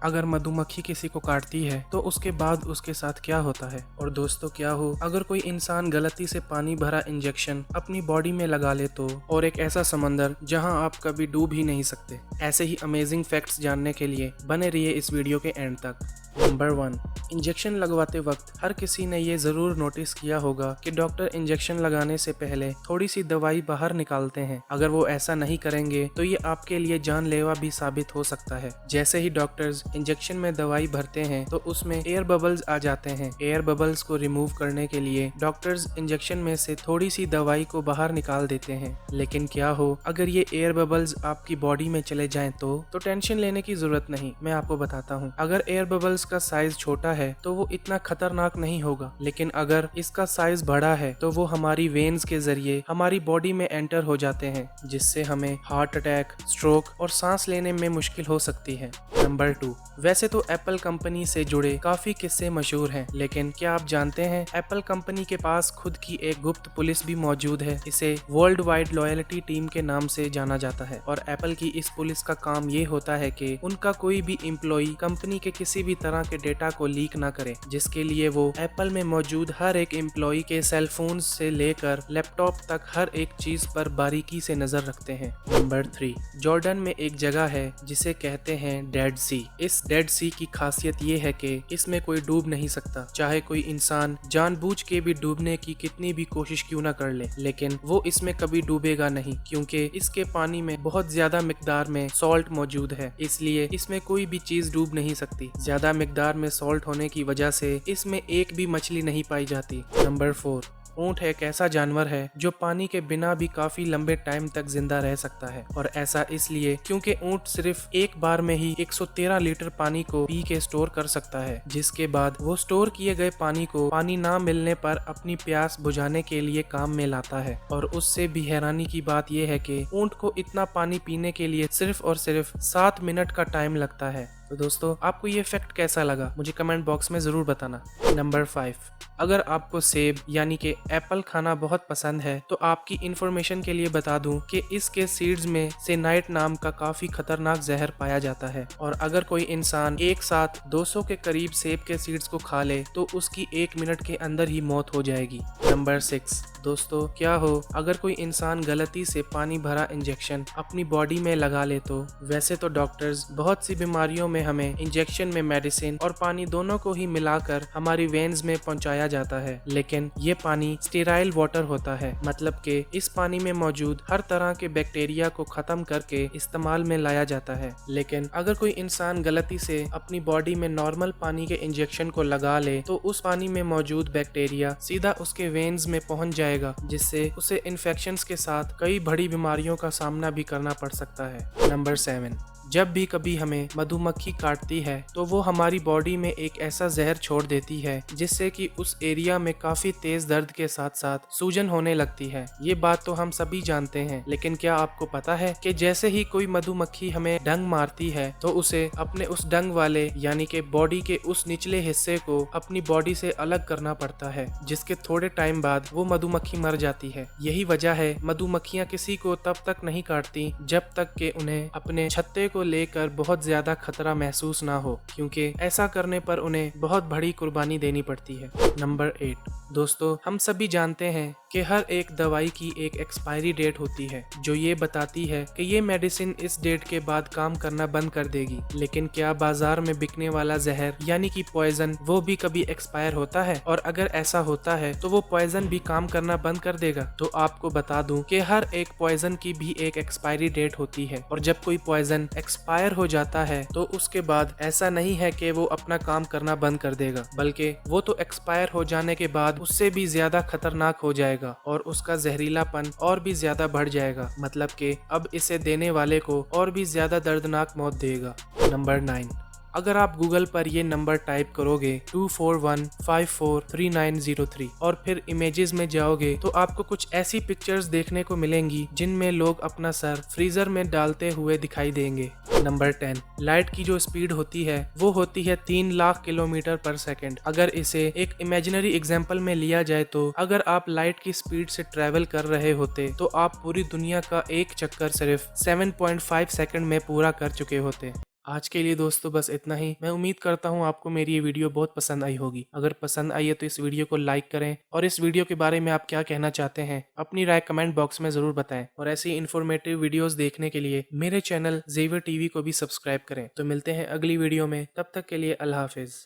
अगर मधुमक्खी किसी को काटती है तो उसके बाद उसके साथ क्या होता है। और दोस्तों क्या हो अगर कोई इंसान गलती से पानी भरा इंजेक्शन अपनी बॉडी में लगा ले तो। और एक ऐसा समंदर जहां आप कभी डूब ही नहीं सकते। ऐसे ही अमेजिंग फैक्ट्स जानने के लिए बने रहिए इस वीडियो के एंड तक। नंबर 1, इंजेक्शन लगवाते वक्त हर किसी ने ये जरूर नोटिस किया होगा कि डॉक्टर इंजेक्शन लगाने से पहले थोड़ी सी दवाई बाहर निकालते हैं। अगर वो ऐसा नहीं करेंगे तो ये आपके लिए जानलेवा भी साबित हो सकता है। जैसे ही डॉक्टर्स इंजेक्शन में दवाई भरते हैं तो उसमें एयर बबल्स आ जाते हैं। एयर बबल्स को रिमूव करने के लिए डॉक्टर्स इंजेक्शन में से थोड़ी सी दवाई को बाहर निकाल देते हैं। लेकिन क्या हो अगर ये एयर बबल्स आपकी बॉडी में चले जाएं तो टेंशन लेने की जरूरत नहीं। मैं आपको बताता हूँ। अगर एयर बबल्स का साइज छोटा है तो वो इतना खतरनाक नहीं होगा, लेकिन अगर इसका साइज बड़ा है तो वो हमारी वेन्स के जरिए हमारी बॉडी में एंटर हो जाते हैं, जिससे हमें हार्ट अटैक, स्ट्रोक और सांस लेने में मुश्किल हो सकती है। नंबर 2, वैसे तो एप्पल कंपनी से जुड़े काफी किस्से मशहूर हैं, लेकिन क्या आप जानते हैं एप्पल कंपनी के पास खुद की एक गुप्त पुलिस भी मौजूद है। इसे वर्ल्ड वाइड लॉयल्टी टीम के नाम से जाना जाता है। और एप्पल की इस पुलिस का काम ये होता है कि उनका कोई भी एम्प्लॉय कंपनी के किसी भी तरह के डेटा को लीक ना करे, जिसके लिए वो एप्पल में मौजूद हर एक एम्प्लॉय के सेल फोन से लेकर लैपटॉप तक हर एक चीज पर बारीकी से नजर रखते हैं। नंबर 3, जॉर्डन में एक जगह है जिसे कहते हैं डेड सी। इस डेड सी की खासियत ये है कि इसमें कोई डूब नहीं सकता, चाहे कोई इंसान जानबूझ के भी डूबने की कितनी भी कोशिश क्यों ना कर ले, लेकिन वो इसमें कभी डूबेगा नहीं, क्योंकि इसके पानी में बहुत ज्यादा मिकदार में सॉल्ट मौजूद है। इसलिए इसमें कोई भी चीज डूब नहीं सकती। ज्यादा मिकदार में सॉल्ट होने की वजह से इसमें एक भी मछली नहीं पाई जाती। नंबर 4, ऊंट एक ऐसा जानवर है जो पानी के बिना भी काफी लंबे टाइम तक जिंदा रह सकता है। और ऐसा इसलिए क्योंकि ऊंट सिर्फ एक बार में ही 113 लीटर पानी को पी के स्टोर कर सकता है, जिसके बाद वो स्टोर किए गए पानी को पानी ना मिलने पर अपनी प्यास बुझाने के लिए काम में लाता है। और उससे भी हैरानी की बात यह है कि ऊंट को इतना पानी पीने के लिए सिर्फ और सिर्फ 7 मिनट का टाइम लगता है। तो दोस्तों आपको ये फैक्ट कैसा लगा मुझे कमेंट बॉक्स में जरूर बताना। नंबर 5, अगर आपको सेब यानी कि एप्पल खाना बहुत पसंद है तो आपकी इंफॉर्मेशन के लिए बता दूं कि इसके सीड्स में सेनाइट नाम का काफी खतरनाक जहर पाया जाता है। और अगर कोई इंसान एक साथ 200 के करीब सेब के सीड्स को खा ले तो उसकी 1 मिनट के अंदर ही मौत हो जाएगी। नंबर 6, दोस्तों क्या हो अगर कोई इंसान गलती से पानी भरा इंजेक्शन अपनी बॉडी में लगा ले तो। वैसे तो डॉक्टर्स बहुत सी बीमारियों में हमें इंजेक्शन में मेडिसिन और पानी दोनों को ही मिलाकर हमारी वेन्स में पहुंचाया जाता है, लेकिन ये पानी स्टेराइल वाटर होता है। मतलब कि इस पानी में मौजूद हर तरह के बैक्टीरिया को खत्म करके इस्तेमाल में लाया जाता है। लेकिन अगर कोई इंसान गलती से अपनी बॉडी में नॉर्मल पानी के इंजेक्शन को लगा ले तो उस पानी में मौजूद बैक्टीरिया सीधा उसके वेन्स में पहुंच जाएगा, जिससे उसे इन्फेक्शंस के साथ कई बड़ी बीमारियों का सामना भी करना पड़ सकता है। नंबर 7, जब भी कभी हमें मधुमक्खी काटती है तो वो हमारी बॉडी में एक ऐसा जहर छोड़ देती है जिससे कि उस एरिया में काफी तेज दर्द के साथ साथ सूजन होने लगती है। ये बात तो हम सभी जानते हैं, लेकिन क्या आपको पता है कि जैसे ही कोई मधुमक्खी हमें डंक मारती है तो उसे अपने उस डंक वाले यानी कि बॉडी के उस निचले हिस्से को अपनी बॉडी से अलग करना पड़ता है, जिसके थोड़े टाइम बाद वो मधुमक्खी मर जाती है। यही वजह है मधुमक्खियां किसी को तब तक नहीं काटती जब तक कि उन्हें अपने छत्ते को लेकर बहुत ज्यादा खतरा महसूस ना हो, क्योंकि ऐसा करने पर उन्हें बहुत बड़ी कुर्बानी देनी पड़ती है। नंबर 8, दोस्तों हम सभी जानते हैं कि हर एक दवाई की एक एक्सपायरी डेट होती है जो ये बताती है कि ये मेडिसिन इस डेट के बाद काम करना बंद कर देगी। लेकिन क्या बाजार में बिकने वाला जहर यानी कि पॉइजन वो भी कभी एक्सपायर होता है? और अगर ऐसा होता है तो वो पॉइजन भी काम करना बंद कर देगा? तो आपको बता दूं कि हर एक पॉइजन की भी एक एक्सपायरी डेट होती है, और जब कोई पॉइजन एक्सपायर हो जाता है तो उसके बाद ऐसा नहीं है कि वो अपना काम करना बंद कर देगा, बल्कि वो तो एक्सपायर हो जाने के बाद उससे भी ज्यादा खतरनाक हो जाएगा और उसका जहरीलापन और भी ज्यादा बढ़ जाएगा। मतलब कि अब इसे देने वाले को और भी ज्यादा दर्दनाक मौत देगा। नंबर 9, अगर आप गूगल पर ये नंबर टाइप करोगे 241543903 और फिर इमेजेस में जाओगे तो आपको कुछ ऐसी पिक्चर्स देखने को मिलेंगी जिनमें लोग अपना सर फ्रीजर में डालते हुए दिखाई देंगे। नंबर 10, लाइट की जो स्पीड होती है वो होती है 3 लाख किलोमीटर पर सेकंड। अगर इसे एक इमेजिनरी एग्जांपल में लिया जाए तो अगर आप लाइट की स्पीड से ट्रेवल कर रहे होते तो आप पूरी दुनिया का एक चक्कर सिर्फ 7.5 सेकंड में पूरा कर चुके होते। आज के लिए दोस्तों बस इतना ही। मैं उम्मीद करता हूँ आपको मेरी ये वीडियो बहुत पसंद आई होगी। अगर पसंद आई है तो इस वीडियो को लाइक करें और इस वीडियो के बारे में आप क्या कहना चाहते हैं अपनी राय कमेंट बॉक्स में जरूर बताएं। और ऐसी इन्फॉर्मेटिव वीडियोस देखने के लिए मेरे चैनल जेवियर टीवी को भी सब्सक्राइब करें। तो मिलते हैं अगली वीडियो में, तब तक के लिए अल्लाह हाफिज।